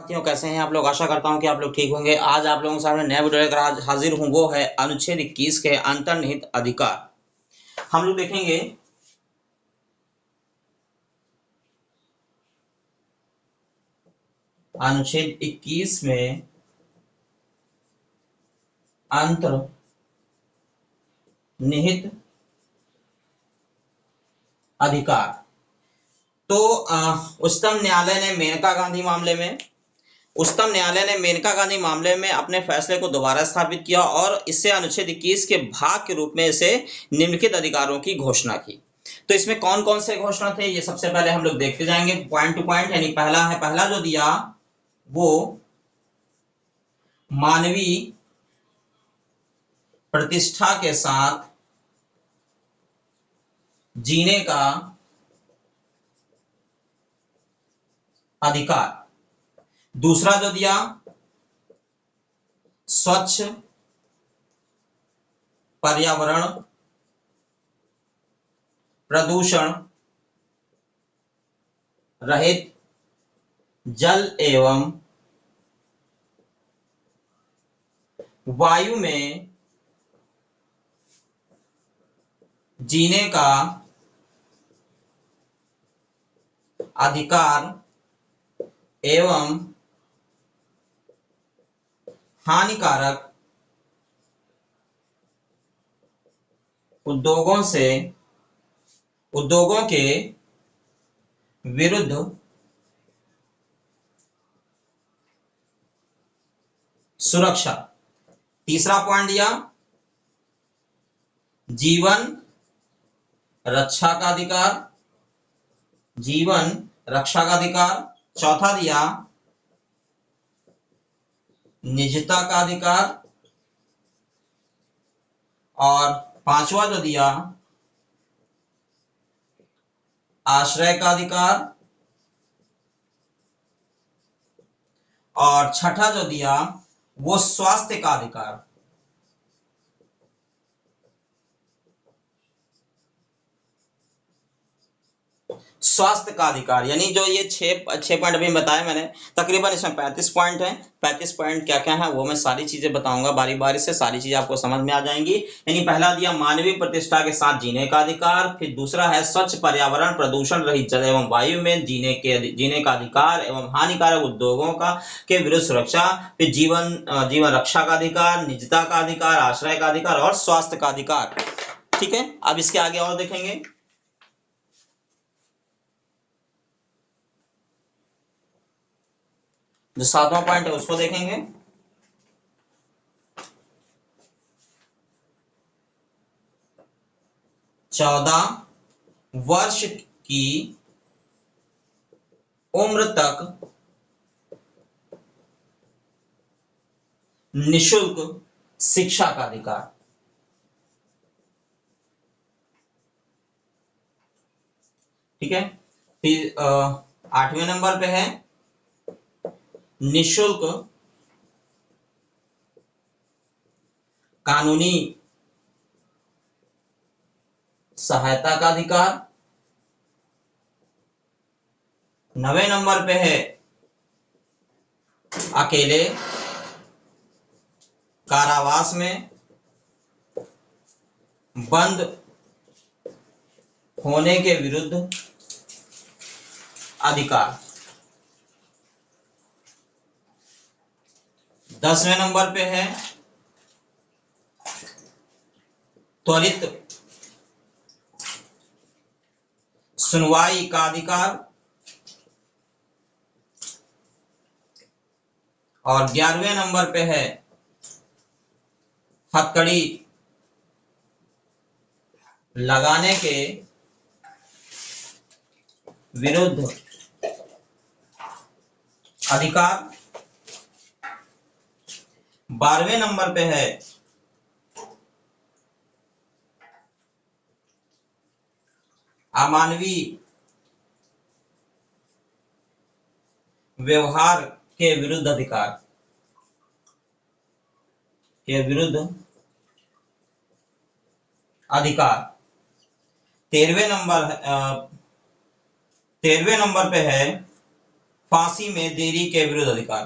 साथियों, कैसे हैं आप लोग। आशा करता हूं कि आप लोग ठीक होंगे। आज आप लोगों के सामने नया वीडियो लेकर हाजिर हूं। वो है अनुच्छेद 21 के अंतर्निहित अधिकार। हम लोग देखेंगे अनुच्छेद 21 में अंतर्निहित अधिकार। तो उच्चतम न्यायालय ने मेनका गांधी मामले में अपने फैसले को दोबारा स्थापित किया और इससे अनुच्छेद 21 के भाग के रूप में इसे निम्नलिखित अधिकारों की घोषणा की। तो इसमें कौन कौन से घोषणा थे, ये सबसे पहले हम लोग देखते जाएंगे पॉइंट टू पॉइंट। यानी पहला जो दिया वो मानवीय प्रतिष्ठा के साथ जीने का अधिकार। दूसरा जो दिया स्वच्छ पर्यावरण, प्रदूषण रहित जल एवं वायु में जीने का अधिकार एवं हानिकारक उद्योगों के विरुद्ध सुरक्षा। तीसरा पॉइंट दिया जीवन रक्षा का अधिकार। चौथा दिया निजता का अधिकार। और पांचवा जो दिया आश्रय का अधिकार। और छठा जो दिया वो स्वास्थ्य का अधिकार। स्वास्थ्य का अधिकार यानी जो ये छह पॉइंट अभी बताए मैंने, तकरीबन इसमें 35 पॉइंट हैं। 35 पॉइंट क्या क्या है वो मैं सारी चीजें बताऊंगा बारी बारी से, सारी चीजें आपको समझ में आ जाएंगी। यानी पहला दिया मानवीय प्रतिष्ठा के साथ जीने का अधिकार। फिर दूसरा है स्वच्छ पर्यावरण, प्रदूषण रहित जल एवं वायु में जीने का अधिकार एवं हानिकारक उद्योगों के विरुद्ध सुरक्षा। फिर जीवन रक्षा का अधिकार, निजता का अधिकार, आश्रय का अधिकार और स्वास्थ्य का अधिकार। ठीक है, अब इसके आगे और देखेंगे। जो सातवां पॉइंट है उसको देखेंगे। चौदह वर्ष की उम्र तक निशुल्क शिक्षा का अधिकार। ठीक है, फिर 8वें नंबर पे है निशुल्क कानूनी सहायता का अधिकार। 9वें नंबर पे है अकेले कारावास में बंद होने के विरुद्ध अधिकार। 10वें नंबर पे है त्वरित सुनवाई का अधिकार। और 11वें नंबर पे है हथकड़ी लगाने के विरुद्ध अधिकार। 12वें नंबर पे है अमानवीय व्यवहार के विरुद्ध अधिकार के विरुद्ध अधिकार। 13वें नंबर पे है फांसी में देरी के विरुद्ध अधिकार।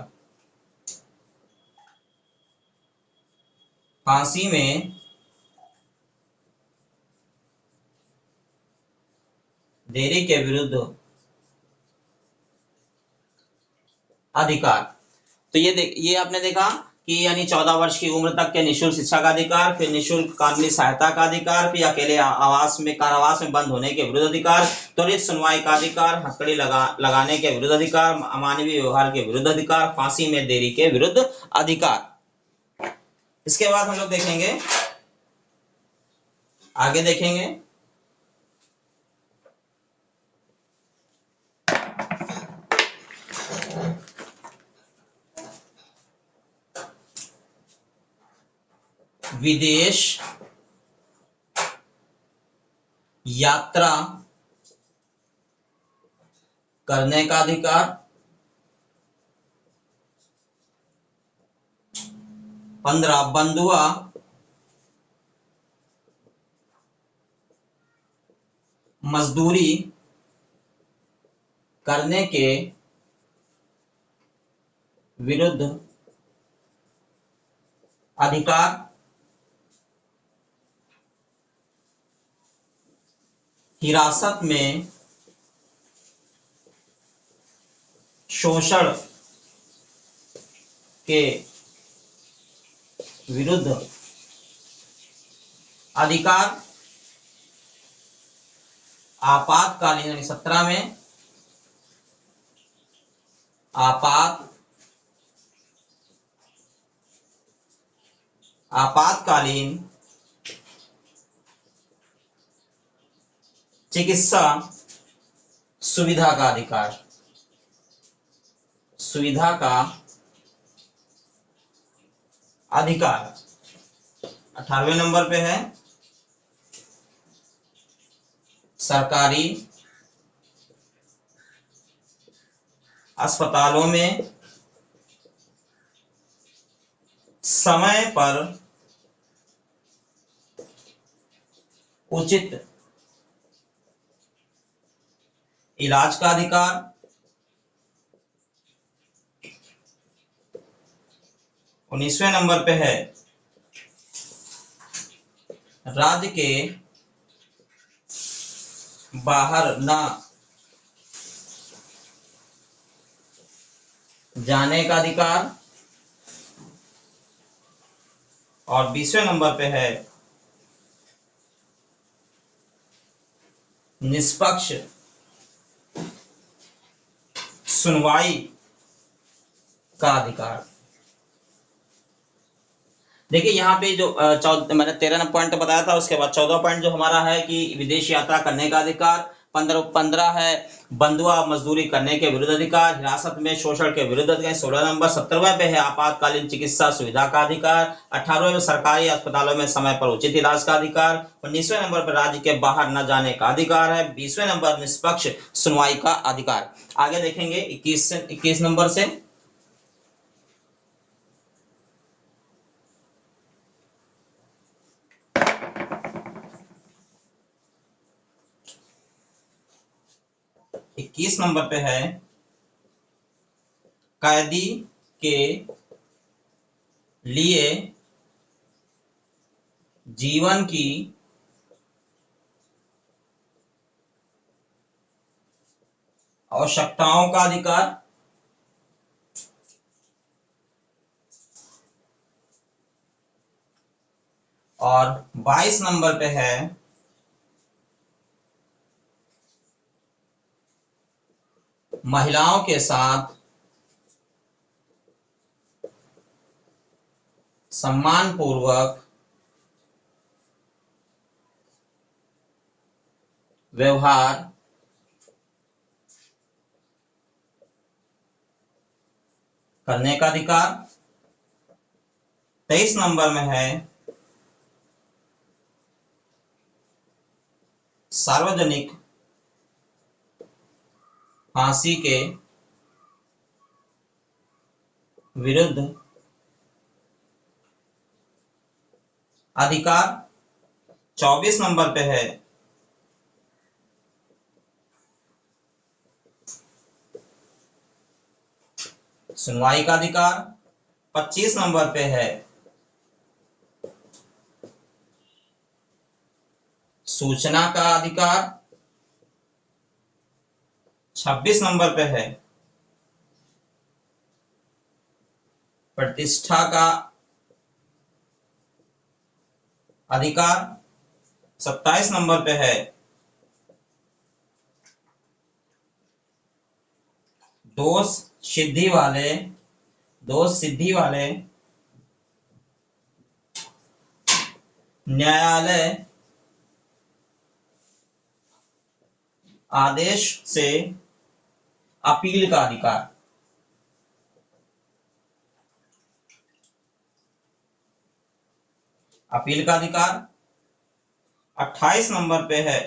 फांसी में देरी के विरुद्ध अधिकार। तो ये आपने देखा कि यानी 14 वर्ष की उम्र तक के निःशुल्क शिक्षा का अधिकार, फिर निःशुल्क कानूनी सहायता का अधिकार, फिर अकेले आवास में कारावास में बंद होने के विरुद्ध अधिकार, त्वरित सुनवाई का अधिकार, हथकड़ी लगाने के विरुद्ध अधिकार, अमानवीय व्यवहार के विरुद्ध अधिकार, फांसी में देरी के विरुद्ध अधिकार। इसके बाद हम लोग देखेंगे, आगे देखेंगे विदेश यात्रा करने का अधिकार, 15 बंधुआ मजदूरी करने के विरुद्ध अधिकार, हिरासत में शोषण के विरुद्ध अधिकार, आपातकालीन यानी 17 में आपातकालीन चिकित्सा सुविधा का अधिकार, सुविधा का अधिकार। 18वें नंबर पे है सरकारी अस्पतालों में समय पर उचित इलाज का अधिकार। 19वें नंबर पे है राज्य के बाहर न जाने का अधिकार। और 20वें नंबर पे है निष्पक्ष सुनवाई का अधिकार। देखिए यहाँ पे जो मैंने 13 पॉइंट बताया था, उसके बाद 14 पॉइंट जो हमारा है कि विदेश यात्रा करने का अधिकार, 15 है बंधुआ मजदूरी करने के विरुद्ध अधिकार, हिरासत में शोषण के विरुद्ध अधिकार। 16 नंबर 17वें पे है आपातकालीन चिकित्सा सुविधा का अधिकार। 18वें में सरकारी अस्पतालों में समय पर उचित इलाज का अधिकार। 19वें नंबर पर राज्य के बाहर न जाने का अधिकार है। 20वें नंबर निष्पक्ष सुनवाई का अधिकार। आगे देखेंगे 21 नंबर से। इक्कीस नंबर पे है कैदी के लिए जीवन की आवश्यकताओं का अधिकार। और 22 नंबर पे है महिलाओं के साथ सम्मानपूर्वक व्यवहार करने का अधिकार। 23 नंबर में है सार्वजनिक फांसी के विरुद्ध अधिकार। 24 नंबर पे है सुनवाई का अधिकार। 25 नंबर पे है सूचना का अधिकार। 26 नंबर पे है प्रतिष्ठा का अधिकार। 27 नंबर पे है दोष सिद्धि वाले न्यायालय आदेश से अपील का अधिकार। अपील का अधिकार। 28 नंबर पे है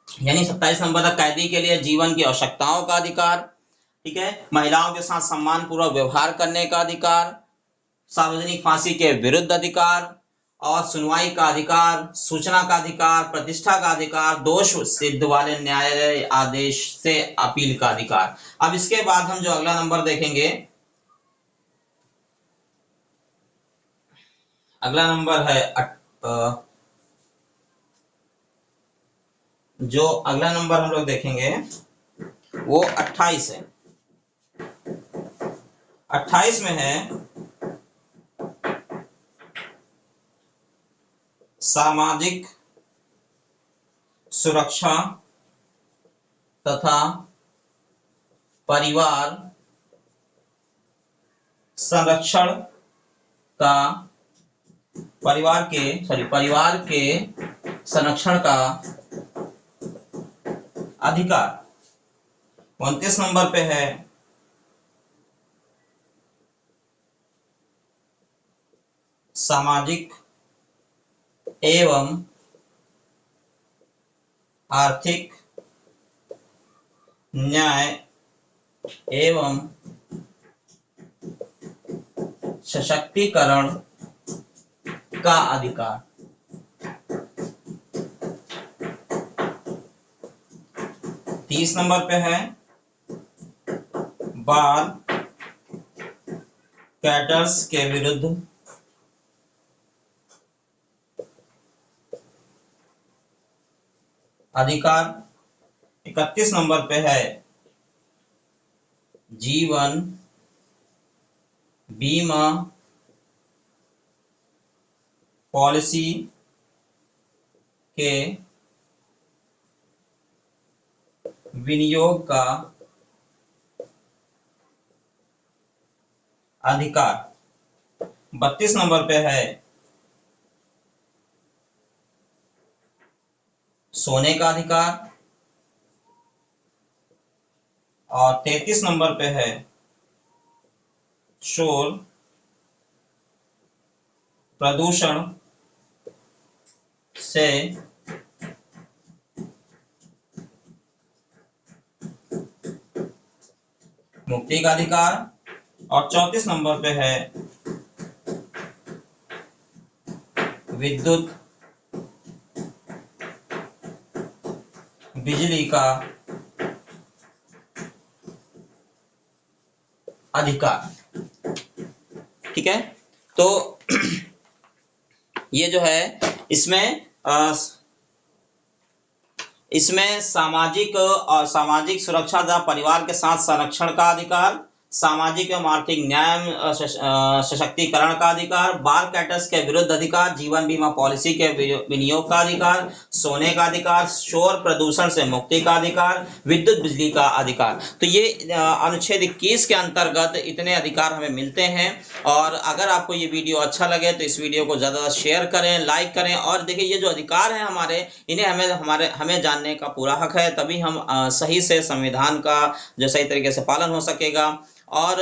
यानी 27 नंबर तक कैदी के लिए जीवन की आवश्यकताओं का अधिकार। ठीक है, महिलाओं के साथ सम्मान पूर्वक व्यवहार करने का अधिकार, सार्वजनिक फांसी के विरुद्ध अधिकार और सुनवाई का अधिकार, सूचना का अधिकार, प्रतिष्ठा का अधिकार, दोष सिद्ध वाले न्यायालय आदेश से अपील का अधिकार। अब इसके बाद हम जो अगला नंबर देखेंगे, अगला नंबर है जो अगला नंबर हम लोग देखेंगे वो 28 है। 28 में है सामाजिक सुरक्षा तथा परिवार संरक्षण का परिवार के संरक्षण का अधिकार। 29 नंबर पे है सामाजिक एवं आर्थिक न्याय एवं सशक्तिकरण का अधिकार। 30 नंबर पे है बाल कैडर्स के विरुद्ध अधिकार। 31 नंबर पे है जीवन बीमा पॉलिसी के विनियोग का अधिकार। 32 नंबर पे है सोने का अधिकार और 33 नंबर पे है शोर प्रदूषण से मुक्ति का अधिकार और 34 नंबर पे है विद्युत बिजली का अधिकार। ठीक है, तो ये जो है इसमें सामाजिक और सामाजिक सुरक्षा तथा परिवार के साथ संरक्षण का अधिकार, सामाजिक एवं आर्थिक न्याय सशक्तिकरण का अधिकार, बाल कैटर्स के विरुद्ध अधिकार, जीवन बीमा पॉलिसी के विनियोग का अधिकार, सोने का अधिकार, शोर प्रदूषण से मुक्ति का अधिकार, विद्युत बिजली का अधिकार। तो ये अनुच्छेद 21 के अंतर्गत इतने अधिकार हमें मिलते हैं। और अगर आपको ये वीडियो अच्छा लगे तो इस वीडियो को ज़्यादा शेयर करें, लाइक करें। और देखिए, ये जो अधिकार हैं हमारे, इन्हें हमें जानने का पूरा हक है, तभी हम सही से संविधान का जो सही तरीके से पालन हो सकेगा और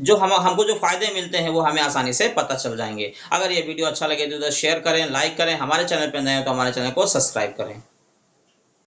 जो हमको जो फायदे मिलते हैं वो हमें आसानी से पता चल जाएंगे। अगर ये वीडियो अच्छा लगे तो शेयर करें, लाइक करें, हमारे चैनल पर नए हो तो हमारे चैनल को सब्सक्राइब करें।